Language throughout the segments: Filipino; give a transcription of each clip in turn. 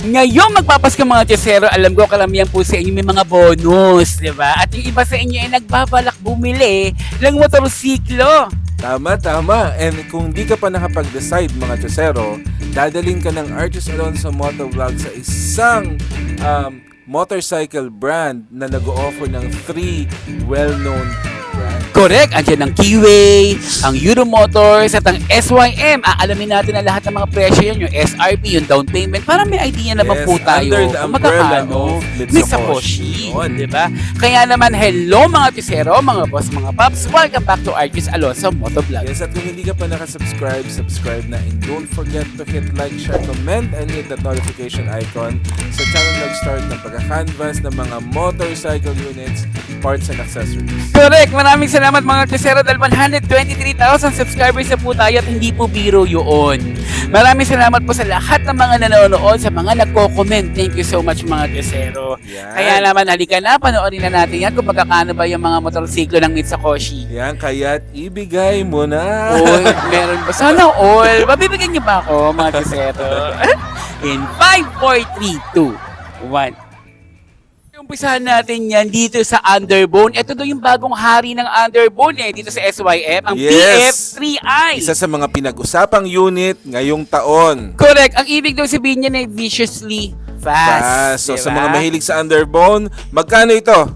Ngayong magpapasko mga Chesero, alam ko karamihan po sa inyo may mga bonus, di ba? At yung iba sa inyo ay nagbabalak bumili ng motorsiklo. Tama, tama. And kung di ka pa nakapag-decide mga Chesero, dadalhin ka ng Archus Alonso Motovlog sa isang motorcycle brand na nag-o-offer ng 3 well-known brands. Correct, andyan ang Keyway, ang Euro Motors, at ang SYM. Aalamin natin ang lahat ng mga presyo yan, yung SRP, yung down payment, para may idea naman Yes, po tayo under the kung umbrella magkakano. of Mitsukoshi. Mitsukoshi, di ba? Kaya naman, hello mga Chesero, mga boss, mga paps, welcome back to Archus Alonso Motovlog. Yes, at kung hindi ka pa nakasubscribe, subscribe na, and don't forget to hit like, share, comment, and hit that notification icon sa channel nag-start ng pagka-canvas ng mga motorcycle units, parts, and accessories. Correct, maraming salamat mga Chesero dahil 123,000 subscribers na po tayo at hindi po biro yun. Maraming salamat po sa lahat ng mga nanonood, sa mga nagko-comment. Thank you so much mga Chesero. Yan. Kaya naman, halika na, panoorin na natin yan kung magkakano ba yung mga motorsiklo ng Mitsukoshi. Yan, kaya't ibigay mo na. All, meron ba? Sana all. Mabibigyan niyo ba ako mga Chesero? In 5, 4, 3, 2, 1. Umpisahan natin yan dito sa Underbone. Ito daw yung bagong hari ng Underbone dito sa SYM, ang Yes. PF3i. Isa sa mga pinag-usapang unit ngayong taon. Correct. Ang ibig daw sabihin niya na viciously fast. So diba? sa mga mahilig sa underbone, magkano ito?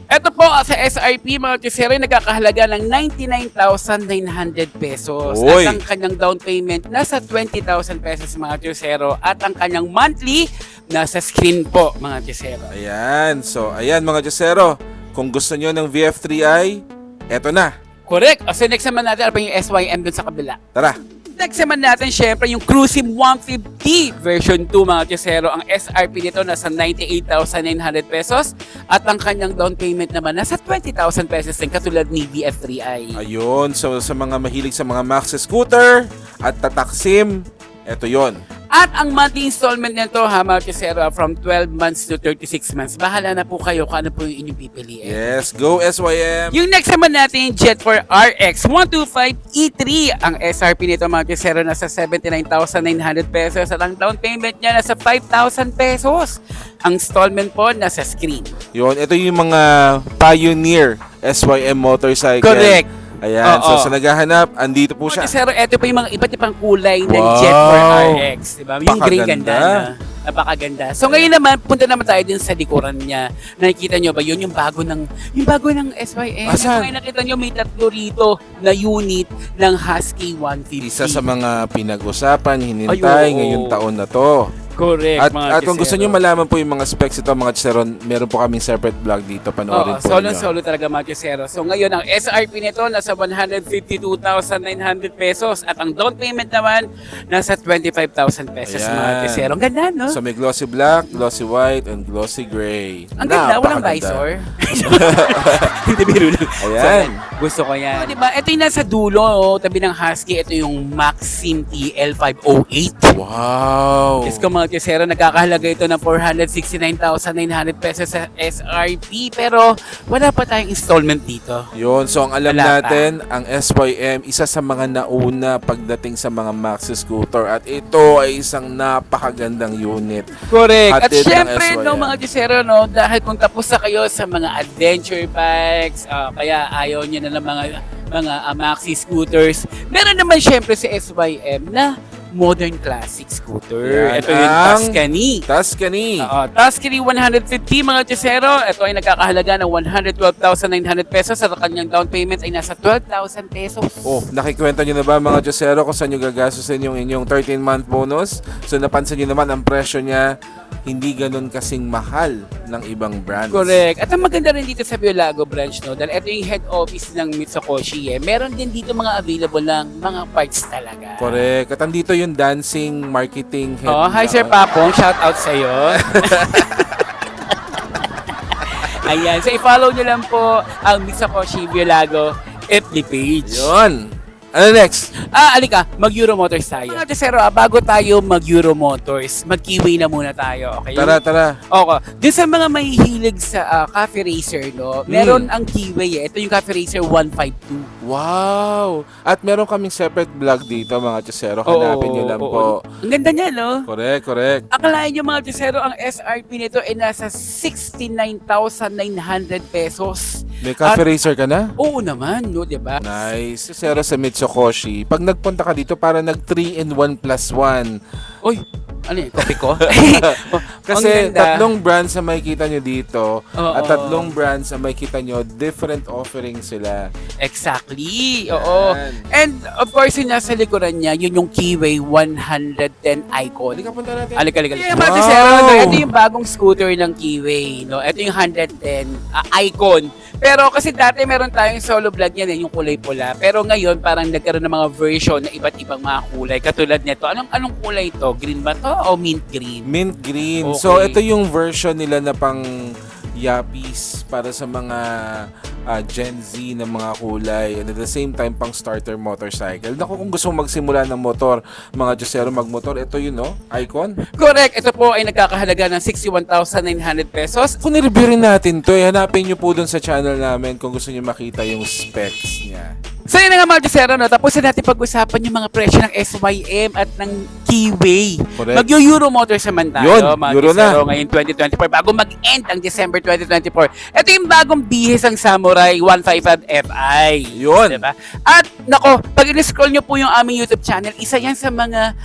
Ito po sa SRP mga Chesero ay nagkakahalaga ng 99,900 pesos. Oy. At ang kanyang down payment nasa 20,000 pesos mga Chesero. At ang kanyang monthly nasa screen po mga Chesero. Ayan. So, ayan mga Chesero. Kung gusto nyo ng VF3i, eto na. Correct. O so next naman natin, ano pa yung SYM dun sa kabila? Tara. Next naman natin, syempre, yung Cruisim 150 version 2 mga Chesero. Ang SRP nito nasa 98,900 pesos at ang kanyang down payment naman nasa 20,000 pesos din katulad ni VF3i. Ayun. So, sa mga mahilig sa mga maxi scooter at tataksim, eto yon. At ang monthly installment nito ha mga Chesero from 12 months to 36 months. Bahala na po kayo kung ano po yung inyong pipiliin. Yes. Go SYM. Yung next naman natin, Jet 4 RX 125E3. Ang SRP nito mga Chesero nasa 79,900 pesos at ang down payment niya nasa 5,000 pesos. Ang installment po nasa screen. Yun. Ito yung mga pioneer SYM motorcycle. Correct. Ayan. Oo. So, sa naghahanap, andito po siya. Chesero, ito pa yung mga iba't ibang kulay ng Wow. Jet 4 RX. Diba? Yung green ganda Napakaganda. na. Napakaganda. So ngayon naman, punta naman tayo din sa likuran niya. Nakikita nyo ba yun? Yung bago ng SYM. Asan? Kung nakita nyo, may tatlo rito na unit ng Husky 150. Isa sa mga pinag-usapan, hinintay Ay, oo. ngayong taon na to. Correct, At kung gusto niyo malaman po yung mga specs ito mga Chesero, meron po kaming separate vlog dito. Panoorin po ninyo. solo talaga mga Chesero. So ngayon, ang SRP nito nasa 152,900 pesos at ang down payment naman nasa 25,000 pesos Ayan. mga Chesero. Ang ganda, no? So may glossy black, glossy white, and glossy gray. Ang ganda, walang Napakaganda. visor. Hindi, biro lang. Ayan. So, gusto ko yan. So, diba, ito yung nasa dulo, tabi ng Husky, ito yung Maxim TL508. Wow. Diyos ko mga Chesero, nagkakahalaga ito ng 469,900 pesos sa SRP, pero wala pa tayong installment dito. Yun, so ang alam Wala pa. natin, ang SYM, isa sa mga nauna pagdating sa mga maxi scooter at ito ay isang napakagandang unit. Correct. At Hatid ng syempre, SYM. no, mga Chesero, no, dahil kung tapos na kayo sa mga adventure bikes, kaya ayaw nyo na ng mga maxi scooters, meron naman syempre si SYM na modern classic scooter. Yan Ito yung ang Tuscany. Tuscany. Tuscany 150 mga Chesero. Ito ay nagkakahalaga ng 112,900 pesos at ang kanyang down payment ay nasa 12,000 pesos. Oh, nakikwenta nyo na ba mga Chesero kung saan nyo gagastusin yung inyong 13-month bonus? So napansin nyo naman ang presyo niya hindi ganun kasing mahal ng ibang brands. Correct. At ang maganda rin dito sa Biolago branch, no, dahil ito yung head office ng Mitsukoshi, meron din dito mga available ng mga parts talaga. Correct. At andito yung dancing marketing head. Hi Sir Papong, shout out sa'yo. Ayan, so i-follow nyo lang po ang Mitsukoshi Biolago FB page. Yun. Ano next? Alika, mag-Euro Motors tayo. Mga Josero, bago tayo mag-Euro Motors, mag-keyway na muna tayo, okay? Tara. Okay. Dun sa mga mahihilig sa Cafe Racer, no, meron ang keyway. Ito yung Cafe Racer 152. Wow! At meron kaming separate vlog dito, mga Chusero. Hanapin nyo lang po. Ang ganda niya, no? Correct. Akalain nyo mga Josero, ang SRP nito ay nasa 69,900 pesos. May Cafe Racer ka na? Oo naman, no, di ba? Nice. Chusero sa Mitsukoshi. Pag nagpunta ka dito, para nag 3-in-1+1. Uy, ano yun, copy ko? Kasi Ang ganda. 3 brands na makikita nyo dito Oo. at 3 brands na makikita nyo, different offerings sila. Exactly, oo. Yan. And of course, yung nasa likuran niya, yun yung Keyway 110 icon. Halika, punta natin. Alika. Yeah, Wow! Mate Zero, no, ito yung bagong scooter ng Keyway. No? Ito yung 110 icon. Pero kasi dati meron tayong solo vlog yan, yung kulay pula. Pero ngayon, parang nagkaroon ng mga version na iba't ibang mga kulay. Katulad nito. Anong kulay to? Green ba to o mint green? Mint green. Okay. So, ito yung version nila na pang Yappies para sa mga Gen Z na mga kulay. And at the same time, pang starter motorcycle. Naku, kung gusto mong magsimula ng motor, mga Josero magmotor, ito yun, no? Icon. Correct. Ito po ay nagkakahalaga ng 61,900 pesos. Kung nireview rin natin to, hanapin nyo po dun sa channel namin kung gusto nyo makita yung specs niya. So yun na nga mga Josero, no? Tapos na natin pag-usapan yung mga presyo ng SYM at ng Keyway. Correct. Mag-Euro Motors naman tayo, Yun, mga Euro Josero, na. ngayon 2024, bago mag-end ang December 2024. Ito yung bagong bihis ang Samurai 155 Fi. Yun. Diba? At, nako, pag in-scroll nyo po yung aming YouTube channel, isa yan sa mga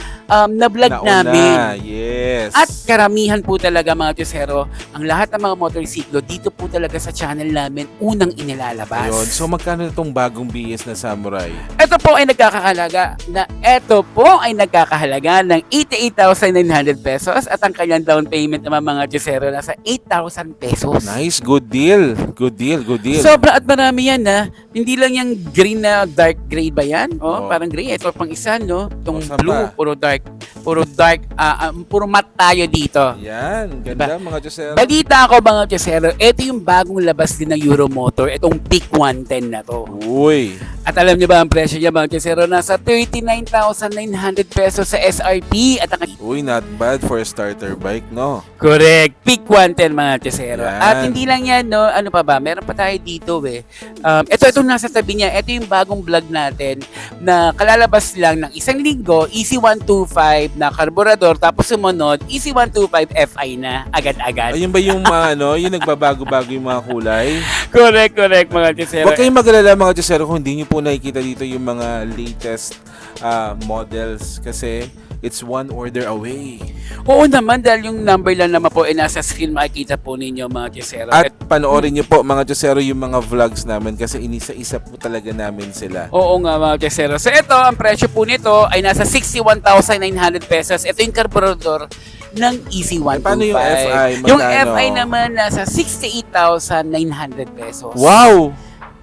na-vlog Nauna. namin. Yes. At karamihan po talaga mga Josero, ang lahat ng mga motorsiklo dito po talaga sa channel namin unang inilalabas. Ayun. So, magkano itong bagong BS na Samurai? Ito po ay nagkakahalaga ng 88,900 pesos at ang kanyang down payment naman mga Josero nasa 8,000 pesos. Nice. Good deal. Good deal. Sobra at marami yan na. Hindi lang yung green na dark gray ba yan? Oo. Parang gray. Ito pang isa, no? Itong O, saan blue, pa? puro dark, puro matte tayo dito. Yan. Ganda, mga Josero. Balita ko mga Josero, ito yung bagong labas din ng Euro Motor, itong Peak 110 na to. Uy. At alam niyo ba ang presyo niya mga Josero? Nasa 39,900 pesos sa SRP at ang Uy, not bad for a starter bike, no? correct, Peak 110 mga Josero. Yan. At hindi lang yan, no? Ano pa ba? Meron pa tayo dito eh. Ito nasa tabi niya. Ito yung bagong vlog natin na kalalabas lang ng isang linggo, EC125 na karburador, tapos sumunod, EC125 Fi na agad-agad. Ayun ba yung mga, yung nagbabago-bago yung mga kulay? Correct mga Josero. Huwag kayong mag-alala, mga Josero, kung hindi nyo po nakikita dito yung mga latest models kasi it's one order away. Oo naman, dahil yung number lang naman po ay nasa screen, makikita po ninyo mga Josero. At panoorin nyo po, mga Josero, yung mga vlogs namin kasi inisa-isa po talaga namin sila. Oo nga mga Josero. So ito, ang presyo po nito ay nasa 61,900 pesos. Ito yung karburador ng EC125. Paano yung FI? Yung Magkano? FI naman nasa 68,900 pesos. Wow!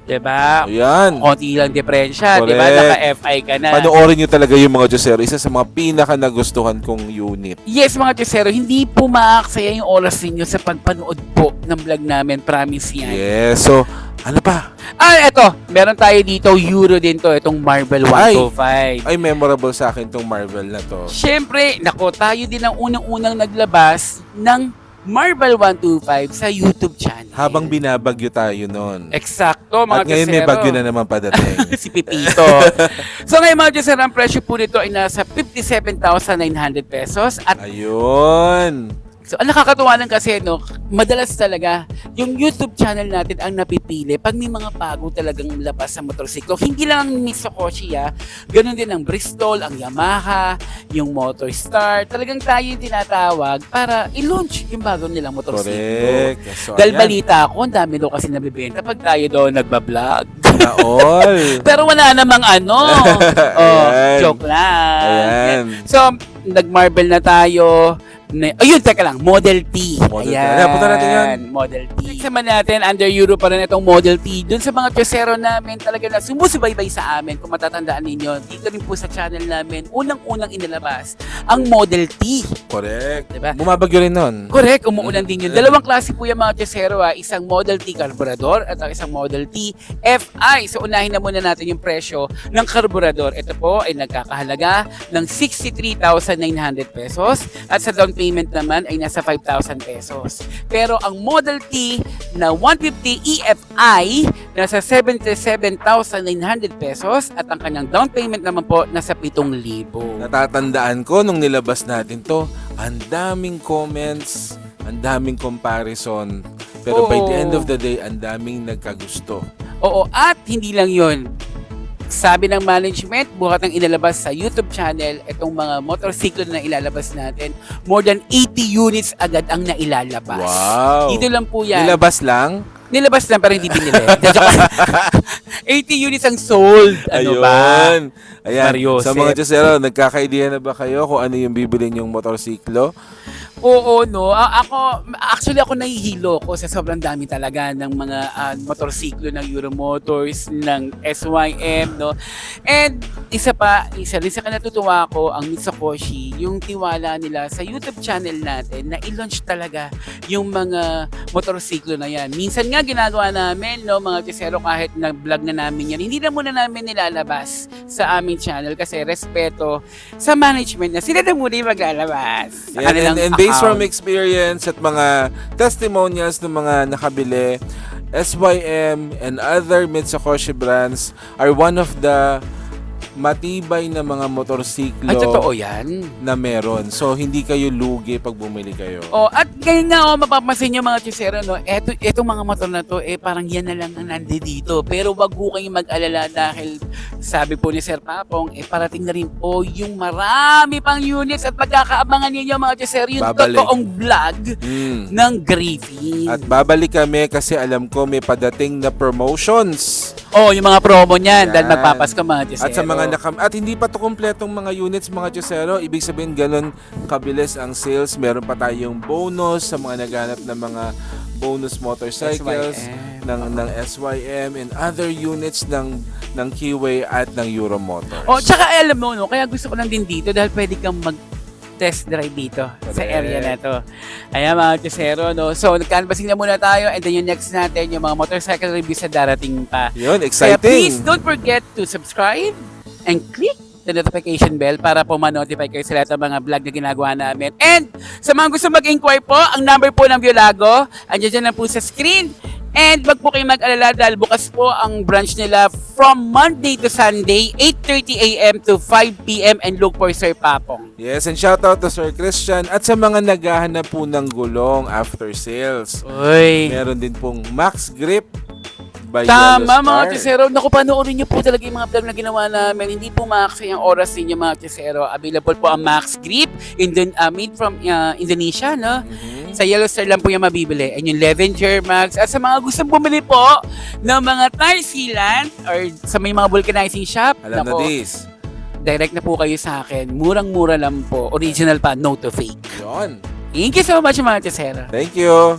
Diba? Ayan. Konti lang diferensya, diba? Correct. Naka-FI ka na. Panoorin nyo talaga yung mga Josero. Isa sa mga pinaka nagustuhan kong unit. Yes, mga Josero, hindi po maaksaya yung oras ninyo sa pagpanood po ng vlog namin. Promise yan. Yes. So, ano pa? Eto. Meron tayo dito, Euro din to. Itong Marvel 125. Ay, memorable sa akin tong Marvel na to. Siyempre, nako, tayo din ang unang-unang naglabas ng Marvel 125 sa YouTube channel. Habang binabagyo tayo noon. Eksakto, mga At ngayon may Josero. bagyo na naman padating. Si Pipito. So ngayon mga Josero, ang presyo po nito ay nasa 57,900 pesos. At Ayun. so, ang nakakatuwa lang kasi, no, madalas talaga, yung YouTube channel natin ang napipili pag may mga bago talagang labas sa motorsiklo. Hindi lang ang Mitsukoshi, ganun din ang Bristol, ang Yamaha, yung Motorstar. Talagang tayo yung tinatawag para i-launch yung bago nilang motorsiklo. Correct. So, Dahil ayan. balita ko, ang dami daw kasi nabibenta pag tayo daw nagbablog. Na all. Pero wala namang ano. Ayan. Joke lang. Ayan. So, nag-Marvel na tayo. Ayun, teka lang, Model T. Model T. Ayan, punta natin yan. Model T. Next naman natin, under Euro pa rin itong Model T. Doon sa mga Kyocero namin, talaga na sumusubaybay sa amin. Kung matatandaan ninyo, dito rin po sa channel namin, unang-unang inilabas ang Model T. Correct. Diba? Bumabagyo rin nun. Correct, umuulan din yun. Dalawang klase po yung mga Kyocero. Isang Model T carburetor at ang isang Model T FI. So unahin na muna natin yung presyo ng carburetor. Ito po ay nagkakahalaga ng 63,900 pesos at sa down payment naman ay nasa 5,000 pesos. Pero ang Model T na 150 EFI nasa 77,900 pesos at ang kanyang down payment naman po nasa 7,000. Natatandaan ko nung nilabas natin to, ang daming comments, ang daming comparison. Pero by the end of the day, ang daming nagkagusto. Oo, at hindi lang yun. Sabi ng management, buhat ng ilalabas sa YouTube channel, itong mga motorsiklo na ilalabas natin, more than 80 units agad ang nailalabas. Wow! Dito lang po yan. Nilabas lang? Nilabas lang pero hindi binili. 80 units ang sold. Ano ba? Ayun. Ayan. Mariosep. Sa mga Kyocero, nagkaka-idea na ba kayo kung ano yung bibili yung motorsiklo? Oo, no. Ako nahihilo ko sa sobrang dami talaga ng mga motorsiklo ng Euro Motors, ng SYM, no. And isa rin sa natutuwa ko, ang Mitsukoshi, yung tiwala nila sa YouTube channel natin na i-launch talaga yung mga motorsiklo na yan. Minsan nga ginagawa namin, no, mga Kyocero, kahit na-vlog na namin yan, hindi na muna namin nilalabas sa aming channel kasi respeto sa management na sila na muna yung maglalabas. Sa kanilang And based from experience at mga testimonials ng mga nakabili, SYM and other Mitsukoshi brands are one of the matibay na mga motorsiklo Ay, totoo yan. na meron. So, hindi kayo lugi pag bumili kayo. At ngayon nga, mapapansin nyo mga Kyocero, no, etong mga motor na to, parang yan na lang ang nandito. Pero wag ho kayong mag-alala dahil sabi po ni Sir Papong, parating na rin po yung marami pang units at pagkakaabangan ninyo mga Kyocero, yung Babalik. totoong vlog ng Griffin. At babalik kami kasi alam ko may padating na promotions. Yung mga promo niyan, Yan. dahil magpapasko mga Kyocero. At sa mga at hindi pa to kumpletong mga units mga Kyocero, ibig sabihin ganun kabilis ang sales. Meron pa tayong bonus sa mga naghanap ng mga bonus motorcycles ng SYM and other units ng Keyway at ng Euro Motors. Tsaka alam mo, no, kaya gusto ko lang din dito dahil pwede kang test drive dito sa area na to. Ayan mga Kyocero, no? So, nag-canvassing na muna tayo and then yung next natin, yung mga motorcycle reviews na darating pa. Yun, Kaya exciting! please don't forget to subscribe and click the notification bell para po ma-notify kayo sa lahat ng mga vlog na ginagawa namin. And sa mga gusto mag-inquire po, ang number po ng Violago, andyan dyan na po sa screen. And wag po kayong mag-alala dahil bukas po ang branch nila from Monday to Sunday, 8:30 a.m. to 5 p.m. and look for Sir Papong. Yes, and shout out to Sir Christian at sa mga naghahanap po ng gulong after sales. Uy! Meron din pong Max Grip by Tama Yellow mga Star. Kyocero. Naku, panoorin niyo po talaga yung mga vlog na ginawa namin. Hindi po maaksay ang oras ninyo mga Kyocero. Available po ang Max Grip, made from Indonesia, no? Sa Yellow Star lang po yung mabibili. And yung Levenger Max. At sa mga gustong bumili po ng mga tire sealant or sa may mga vulcanizing shop, Alam na naku, this. direct na po kayo sa akin. Murang-mura lang po. Original pa, no to fake. Yun. Thank you so much mga Kyocero. Thank you.